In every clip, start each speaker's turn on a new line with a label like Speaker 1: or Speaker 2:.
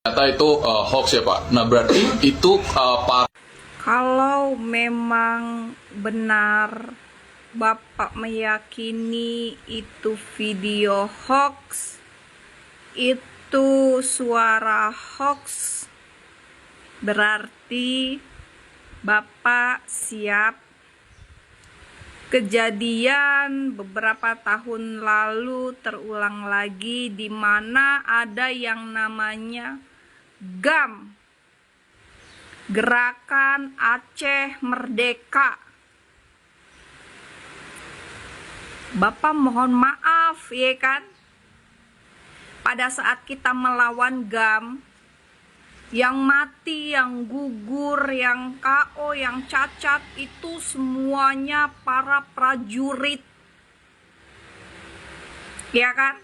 Speaker 1: Ternyata itu hoax ya Pak. Nah berarti itu
Speaker 2: Kalau memang benar Bapak meyakini itu video hoax, itu suara hoax, berarti Bapak siap kejadian beberapa tahun lalu terulang lagi, di mana ada yang namanya GAM, Gerakan Aceh Merdeka. Bapak mohon maaf ya kan, pada saat kita melawan GAM, yang mati, yang gugur, yang KO, yang cacat, itu semuanya para prajurit, ya kan?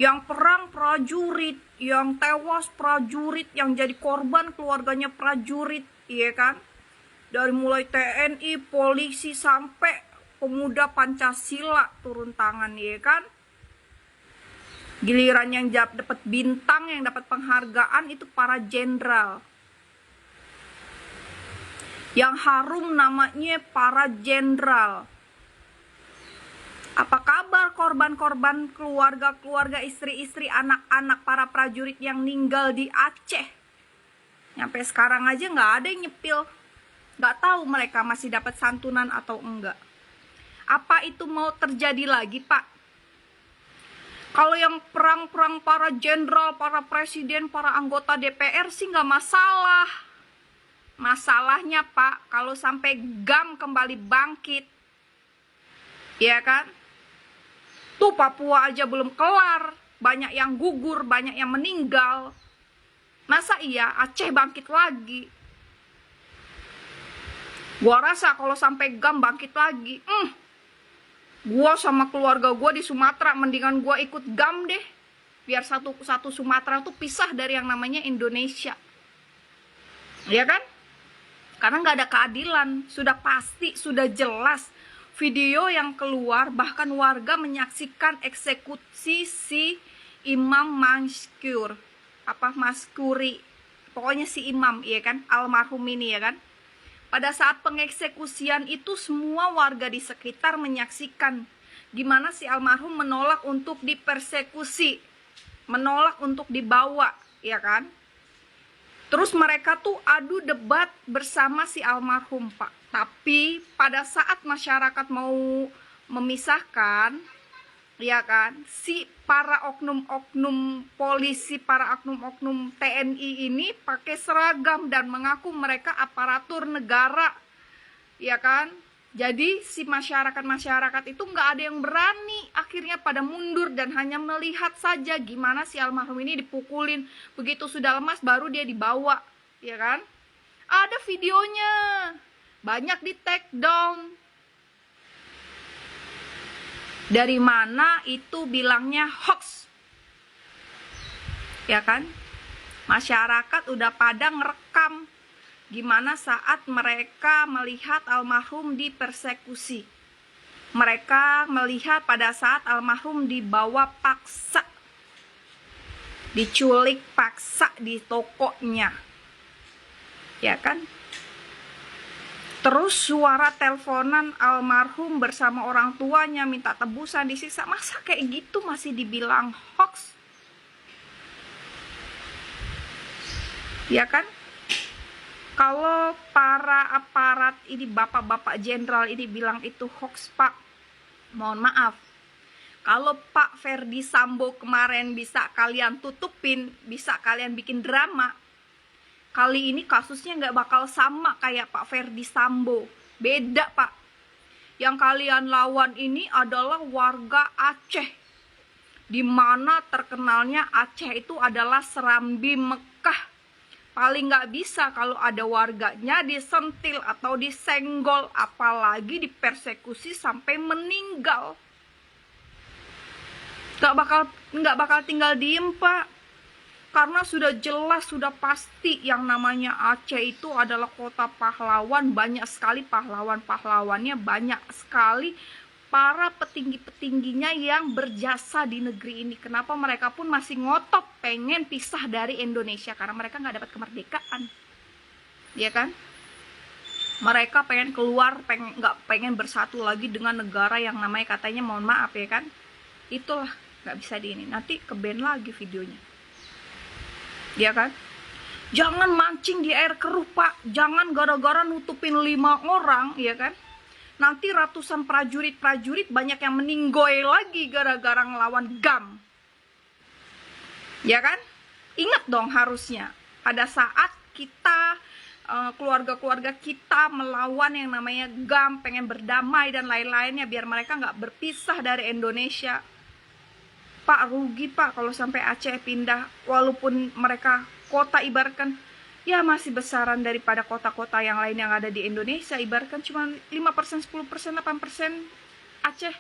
Speaker 2: Yang perang prajurit, yang tewas prajurit, yang jadi korban keluarganya prajurit, ya kan? Dari mulai TNI, polisi, sampai pemuda Pancasila turun tangan, ya kan? Giliran yang dapat bintang, yang dapat penghargaan itu para jenderal. Yang harum namanya para jenderal. Apa kabar korban-korban, keluarga-keluarga, istri-istri, anak-anak para prajurit yang meninggal di Aceh? Sampai sekarang aja nggak ada yang nyepil. Nggak tahu mereka masih dapat santunan atau enggak. Apa itu mau terjadi lagi, Pak? Kalau yang perang-perang para jenderal, para presiden, para anggota DPR sih nggak masalah. Masalahnya Pak, kalau sampai GAM kembali bangkit, ya kan? Tuh Papua aja belum kelar, banyak yang gugur, banyak yang meninggal. Masa iya Aceh bangkit lagi? Gua rasa kalau sampai GAM bangkit lagi, gua sama keluarga gua di Sumatera mendingan gua ikut GAM deh, biar satu Sumatera tuh pisah dari yang namanya Indonesia, ya kan? Karena nggak ada keadilan, sudah pasti, sudah jelas video yang keluar, bahkan warga menyaksikan eksekusi si Imam Maskuri, pokoknya si imam, ya kan, almarhum ini, ya kan? Pada saat pengeksekusian itu semua warga di sekitar menyaksikan gimana si almarhum menolak untuk dipersekusi, menolak untuk dibawa, ya kan? Terus mereka tuh adu debat bersama si almarhum, Pak. Tapi pada saat masyarakat mau memisahkan, ya kan, si para oknum-oknum polisi, para oknum-oknum TNI ini pakai seragam dan mengaku mereka aparatur negara, ya kan? Jadi si masyarakat itu nggak ada yang berani, akhirnya pada mundur dan hanya melihat saja gimana si almarhum ini dipukulin. Begitu sudah lemas baru dia dibawa, ya kan? Ada videonya, banyak di take down. Dari mana itu bilangnya hoax, ya kan? Masyarakat udah pada ngerekam gimana saat mereka melihat almarhum dipersekusi. Mereka melihat pada saat almarhum dibawa paksa, diculik paksa di tokonya, ya kan? Terus suara teleponan almarhum bersama orang tuanya minta tebusan, disiksa. Masa kayak gitu masih dibilang hoax? Ya kan? Kalau para aparat ini, bapak-bapak jenderal ini bilang itu hoax, Pak, mohon maaf. Kalau Pak Ferdi Sambo kemarin bisa kalian tutupin, bisa kalian bikin drama, kali ini kasusnya nggak bakal sama kayak Pak Ferdi Sambo. Beda, Pak. Yang kalian lawan ini adalah warga Aceh, di mana terkenalnya Aceh itu adalah Serambi Mekah. Paling nggak bisa kalau ada warganya disentil atau disenggol, apalagi dipersekusi sampai meninggal. Nggak bakal tinggal diem, Pak. Karena sudah jelas, sudah pasti yang namanya Aceh itu adalah kota pahlawan. Banyak sekali pahlawan-pahlawannya, banyak sekali para petinggi-petingginya yang berjasa di negeri ini. Kenapa mereka pun masih ngotot pengen pisah dari Indonesia? Karena mereka nggak dapat kemerdekaan, ya kan? Mereka pengen keluar, nggak pengen bersatu lagi dengan negara yang namanya katanya, mohon maaf ya kan, itulah nggak bisa di ini. Nanti ke-ban lagi videonya, ya kan? Jangan mancing di air keruh, Pak. Jangan gara-gara nutupin 5 orang, ya kan? Nanti ratusan prajurit banyak yang meninggoy lagi gara-gara ngelawan GAM. Ya kan? Ingat dong harusnya pada saat kita keluarga-keluarga kita melawan yang namanya GAM, pengen berdamai dan lain-lainnya biar mereka nggak berpisah dari Indonesia. Pak, rugi Pak kalau sampai Aceh pindah, walaupun mereka kota ibaratkan ya masih besaran daripada kota-kota yang lain yang ada di Indonesia, ibaratkan cuma 5%, 10%, 8% Aceh,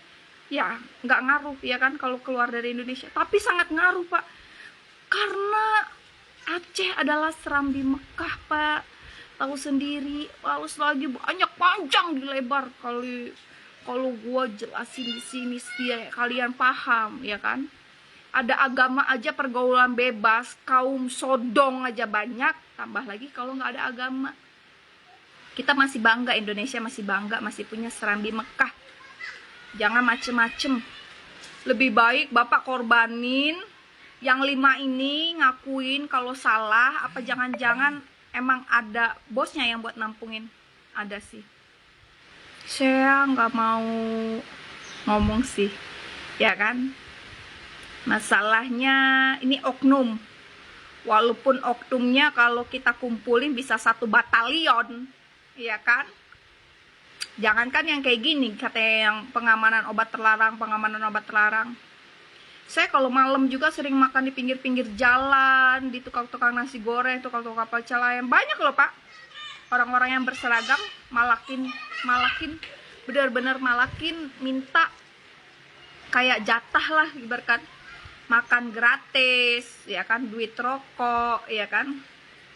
Speaker 2: ya nggak ngaruh ya kan kalau keluar dari Indonesia. Tapi sangat ngaruh Pak, karena Aceh adalah serambi Mekah Pak, tahu sendiri. Harus lagi banyak panjang dilebar kali kalau gua jelasin di sini ya kalian paham ya kan. Ada agama aja pergaulan bebas, kaum sodong aja banyak, tambah lagi kalau nggak ada agama. Kita masih bangga, Indonesia masih bangga, masih punya serambi Mekah. Jangan macem-macem. Lebih baik Bapak korbanin yang 5 ini, ngakuin kalau salah, apa jangan-jangan emang ada bosnya yang buat nampungin? Ada sih. Saya nggak mau ngomong sih, ya kan? Masalahnya ini oknum. Walaupun oknumnya kalau kita kumpulin bisa 1 batalion, ya kan? Jangankan yang kayak gini, katanya yang pengamanan obat terlarang. Saya kalau malam juga sering makan di pinggir-pinggir jalan, di tukang-tukang nasi goreng, tukang-tukang pecel ayam. Banyak loh Pak, orang-orang yang berseragam malakin, bener-bener malakin, minta kayak jatah lah ibaratkan. Makan gratis, ya kan, duit rokok, ya kan,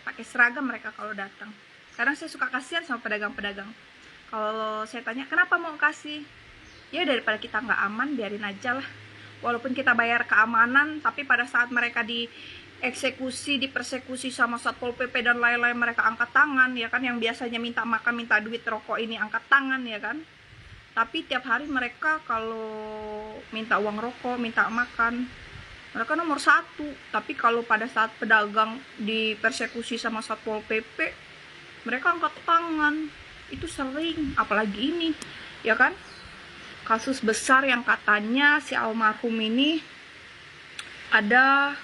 Speaker 2: pakai seragam mereka kalau datang. Kadang saya suka kasihan sama pedagang-pedagang. Kalau saya tanya kenapa mau kasih, ya daripada kita nggak aman, biarin aja lah. Walaupun kita bayar keamanan, tapi pada saat mereka dieksekusi, dipersekusi sama Satpol PP dan lain-lain, mereka angkat tangan, ya kan, yang biasanya minta makan, minta duit rokok ini angkat tangan, ya kan. Tapi tiap hari mereka kalau minta uang rokok, minta makan, mereka nomor 1. Tapi kalau pada saat pedagang dipersekusi sama Satpol PP, mereka angkat tangan. Itu sering, apalagi ini, ya kan? Kasus besar yang katanya si almarhum ini ada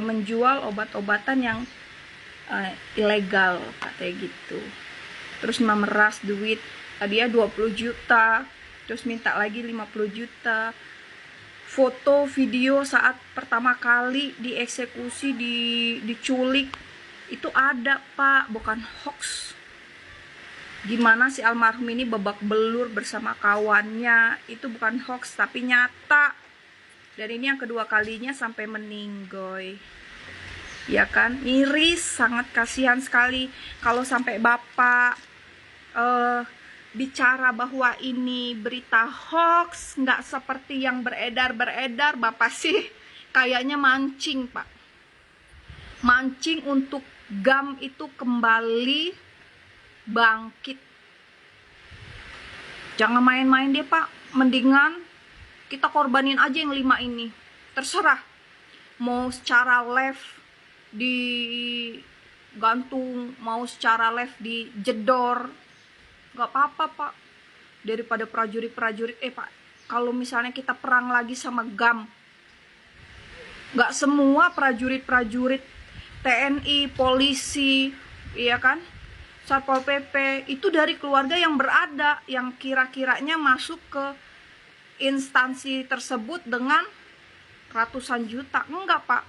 Speaker 2: menjual obat-obatan yang ilegal, katanya gitu. Terus memeras duit, tadinya 20 juta, terus minta lagi 50 juta. Foto video saat pertama kali dieksekusi, diculik, itu ada Pak, bukan hoax. Gimana si almarhum ini babak belur bersama kawannya, itu bukan hoax tapi nyata. Dan ini yang kedua kalinya sampai meninggoy, ya kan, miris, sangat kasihan sekali kalau sampai Bapak bicara bahwa ini berita hoax, nggak seperti yang beredar. Bapak sih kayaknya mancing Pak, mancing untuk GAM itu kembali bangkit. Jangan main-main deh Pak, mendingan kita korbanin aja yang 5 ini. Terserah mau secara live digantung, mau secara live dijedor, gak apa-apa Pak. Daripada prajurit Pak, kalau misalnya kita perang lagi sama GAM, gak semua prajurit TNI, polisi, iya kan, Satpol PP itu dari keluarga yang berada, yang kira-kiranya masuk ke instansi tersebut dengan ratusan juta. Enggak Pak,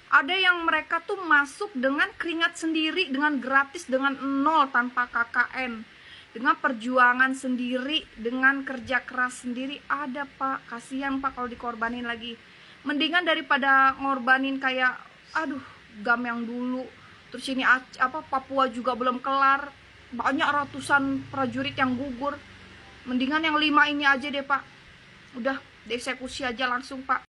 Speaker 2: ada yang mereka tuh masuk dengan keringat sendiri, dengan gratis, dengan nol, tanpa KKN, dengan perjuangan sendiri, dengan kerja keras sendiri. Ada Pak, kasihan Pak kalau dikorbanin lagi. Mendingan daripada ngorbanin kayak GAM yang dulu, terus ini Papua juga belum kelar, banyak ratusan prajurit yang gugur. Mendingan yang 5 ini aja deh Pak, Udah dieksekusi aja langsung, Pak.